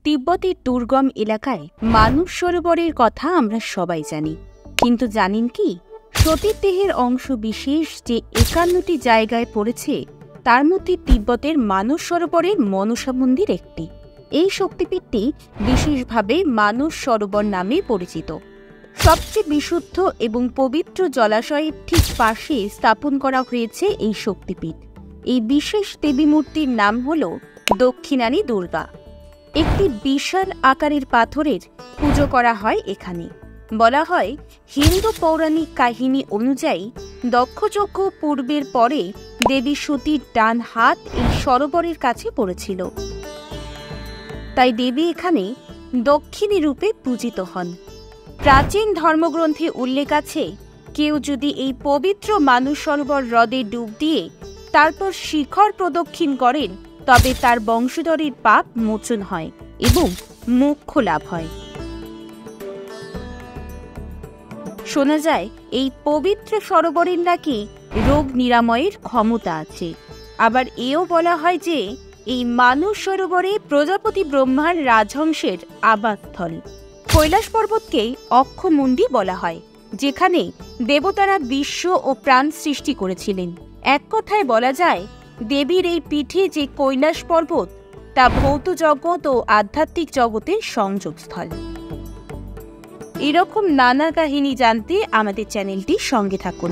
তিব্বতের দুর্গম এলাকায় মানস সরোবরের কথা আমরা সবাই জানি, কিন্তু জানেন কি সতীর দেহের অংশ বিশেষ যে ৫১টি জায়গায় পড়েছে তার মধ্যে তিব্বতের মানস সরোবরের মনসা মন্দির একটি। এই শক্তিপীঠটি বিশেষভাবে মানস সরোবর নামে পরিচিত। সবচেয়ে বিশুদ্ধ এবং পবিত্র জলাশয়ের ঠিক পাশে স্থাপন করা হয়েছে এই শক্তিপীঠ। এই বিশেষ দেবী মূর্তির নাম হল দক্ষিণানী দুর্গা। একটি বিশাল আকারের পাথরের পুজো করা হয় এখানে। বলা হয় হিন্দু পৌরাণিক কাহিনী অনুযায়ী দক্ষযজ্ঞ পূর্বের পরে দেবী সতীর ডান হাত এই সরোবরের কাছে পড়েছিল, তাই দেবী এখানে দক্ষিণী রূপে পূজিত হন। প্রাচীন ধর্মগ্রন্থে উল্লেখ আছে, কেউ যদি এই পবিত্র মানস সরোবর হ্রদে ডুব দিয়ে তারপর শিখর প্রদক্ষিণ করেন তবে তার বংশধরের পাপ মোচন হয় এবং মোক্ষ লাভ হয়। শোনা যায় এই পবিত্র সরোবরের নাকি রোগ নিরাময়ের ক্ষমতা আছে। আবার এও বলা হয় যে এই মানস সরোবরে প্রজাপতি ব্রহ্মার রাজহংসের আবাসস্থল। কৈলাস পর্বতকে অক্ষমুণ্ডী বলা হয়, যেখানে দেবতারা বিশ্ব ও প্রাণ সৃষ্টি করেছিলেন। এক কথায় বলা যায় দেবীর এই পীঠে যে কৈলাস পর্বত তা ভৌত জগৎ ও আধ্যাত্মিক জগতের সংযোগস্থল। এরকম নানা কাহিনী জানতে আমাদের চ্যানেলটির সঙ্গে থাকুন।